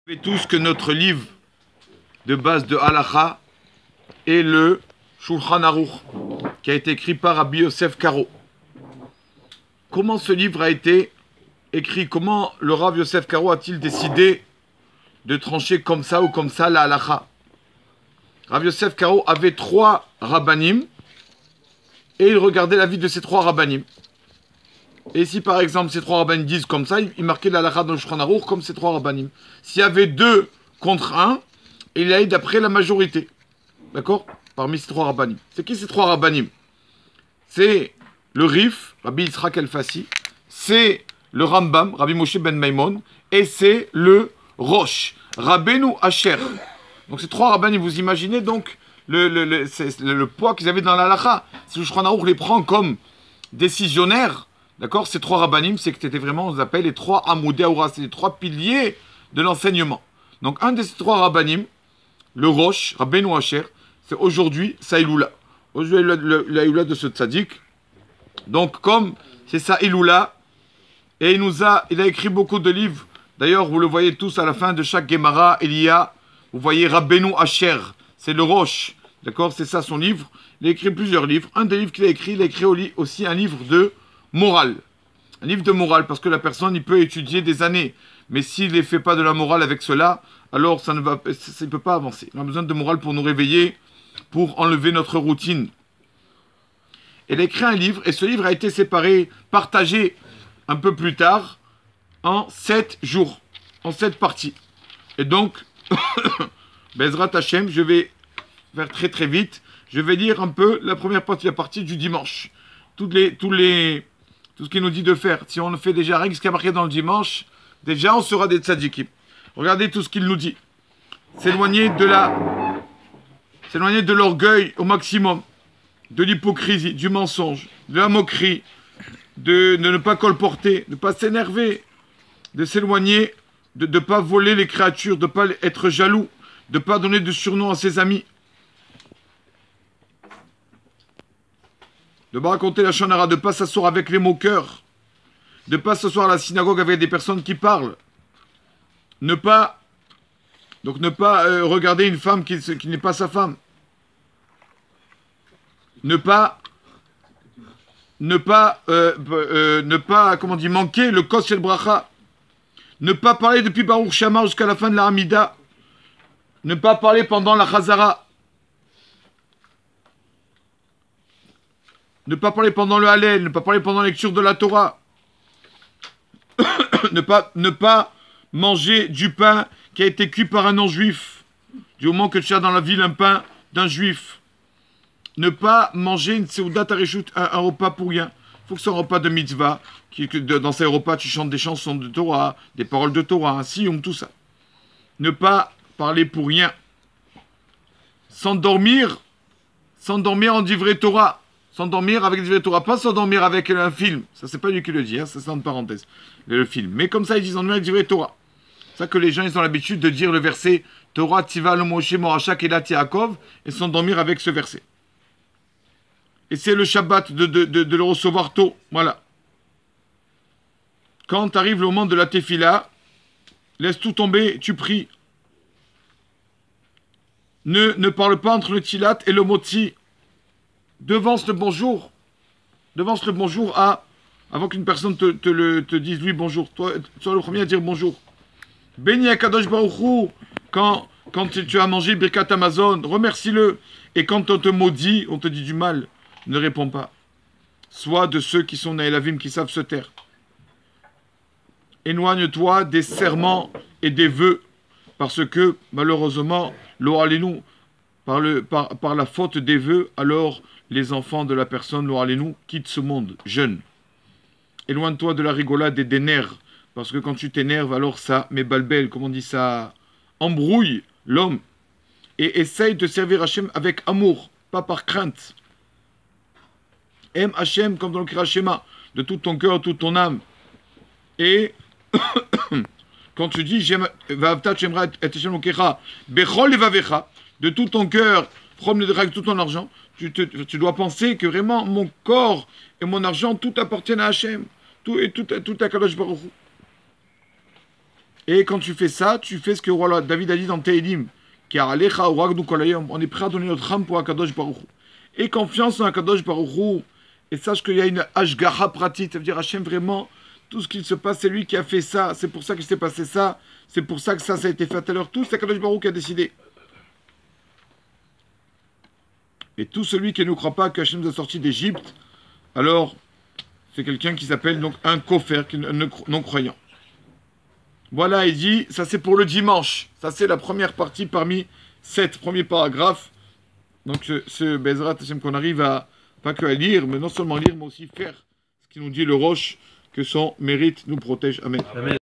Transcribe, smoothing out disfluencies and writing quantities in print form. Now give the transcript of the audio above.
Vous savez tous que notre livre de base de Halacha est le Shulchan Aruch, qui a été écrit par Rabbi Yosef Karo. Comment ce livre a été écrit? Comment le Rav Yosef Karo a-t-il décidé de trancher comme ça ou comme ça la Halacha? Rav Yosef Karo avait 3 rabbanim et il regardait l'avis de ces 3 rabbanim. Et si par exemple ces 3 rabbanim disent comme ça, il marquait la halakha dans le Shulchan Aruch comme ces 3 rabbanim. S'il y avait 2 contre 1, il allait d'après la majorité. D'accord? Parmi ces 3 rabbanim. C'est qui ces 3 rabbanim? C'est le Rif, Rabbi Yitzhak El-Fassi, c'est le Rambam, Rabbi Moshe ben Maimon, et c'est le Rosh, Rabbeinu Asher. Donc ces 3 rabbanim, vous imaginez donc le poids qu'ils avaient dans la halakha. Si le Shulchan Aruch les prend comme décisionnaires, d'accord, ces 3 rabbanim, c'est que c'était vraiment, on les appelle les 3 Amoudei Aoura, c'est les 3 piliers de l'enseignement. Donc un de ces 3 rabbanim, le Rosh, Rabbeinu Asher, c'est aujourd'hui sa Iloula. Aujourd'hui la Iloula de ce tzaddik. Donc comme c'est sa Iloula, et il a écrit beaucoup de livres. D'ailleurs, vous le voyez tous à la fin de chaque Gemara, il y a, vous voyez Rabbeinu Asher, c'est le Rosh, d'accord, c'est ça son livre. Il a écrit plusieurs livres. Un des livres qu'il a écrit, il a écrit aussi un livre de morale. Un livre de morale, parce que la personne, il peut étudier des années. Mais s'il ne fait pas de la morale avec cela, alors ça ne peut pas avancer. On a besoin de morale pour nous réveiller, pour enlever notre routine. Il a écrit un livre, et ce livre a été séparé, partagé un peu plus tard, en 7 jours, en 7 parties. Et donc, Bezrat Hashem, je vais faire très très vite. Je vais lire un peu la première partie, la partie du dimanche. Tout ce qu'il nous dit de faire. Si on fait déjà rien, ce qui a marqué dans le dimanche, déjà on sera des tzadikim. Regardez tout ce qu'il nous dit. S'éloigner de l'orgueil au maximum, de l'hypocrisie, du mensonge, de la moquerie, de ne pas colporter, de ne pas s'énerver, de s'éloigner, de ne pas voler les créatures, de ne pas être jaloux, de ne pas donner de surnom à ses amis, de ne pas raconter la chanara, de ne pas s'asseoir avec les moqueurs, de ne pas s'asseoir à la synagogue avec des personnes qui parlent, ne pas regarder une femme qui n'est pas sa femme, ne pas, comment on dit, manquer le kos el bracha, ne pas parler depuis Baruch Shama jusqu'à la fin de la Hamida, ne pas parler pendant la Chazara, ne pas parler pendant le Hallel, ne pas parler pendant la lecture de la Torah, ne pas manger du pain qui a été cuit par un non-juif, du moment que tu as dans la ville un pain d'un juif, ne pas manger une seudat tarishut, un repas pour rien. Il faut que ce soit un repas de mitzvah, dans ces repas tu chantes des chansons de Torah, des paroles de Torah, un siyum, tout ça. Ne pas parler pour rien. S'endormir en divrei Torah. S'endormir avec divrei Torah, pas s'endormir avec un film. Ça, c'est pas lui qui le dit, hein, ça c'est entre parenthèses, le film. Mais comme ça, ils disent s'endormir avec divrei Torah. C'est ça que les gens, ils ont l'habitude de dire le verset Torah tiva lo Moshe morachak elat Yaakov et s'endormir avec ce verset. Et c'est le Shabbat de le recevoir tôt. Voilà. Quand arrive le moment de la tefila, laisse tout tomber, tu pries. Ne parle pas entre le tilat et le motzi. Devance le bonjour. Devance le bonjour avant qu'une personne te dise lui bonjour. Toi, sois le premier à dire bonjour. Béni Akadosh Baruch Hu. Quand tu as mangé Birkat Amazon, remercie-le. Et quand on te maudit, on te dit du mal, ne réponds pas. Sois de ceux qui sont naïlavim, qui savent se taire. Éloigne-toi des serments et des vœux, parce que, malheureusement, l'oralenu, par la faute des vœux, alors les enfants de la personne, l'oralenu, quittent ce monde, jeunes. Éloigne-toi de la rigolade et des nerfs, parce que quand tu t'énerves, alors ça balbel, comme on dit, ça embrouille l'homme. Et essaye de servir Hachem avec amour, pas par crainte. Aime Hachem comme dans le Kira Shema, de tout ton cœur, toute ton âme. Et quand tu dis de tout ton cœur, de tout ton argent, tu dois penser que vraiment mon corps et mon argent, tout appartiennent à Hachem. Tout à Kadosh Baruch Hu. Et quand tu fais ça, tu fais ce que roi David a dit dans Tehilim, car Alecha Oragnu Kolayom, on est prêt à donner notre âme pour Akadosh Baruch Hu. Et confiance en Akadosh Baruch Hu, et sache qu'il y a une Ashgaha pratique, ça veut dire Hachem vraiment, tout ce qui se passe, c'est lui qui a fait ça, c'est pour ça qu'il s'est passé ça, c'est pour ça que ça a été fait à l'heure, tout c'est Akadosh Baruch Hu qui a décidé. Et tout celui qui ne croit pas que Hachem nous a sortis d'Égypte, alors c'est quelqu'un qui s'appelle donc un kofer, un non-croyant. Voilà, il dit, ça c'est pour le dimanche. Ça c'est la première partie parmi 7 premiers paragraphes. Donc ce Bezrat Hashem qu'on arrive à, pas que à lire, mais non seulement lire, mais aussi faire ce qui nous dit le Roche, que son mérite nous protège. Amen. Amen.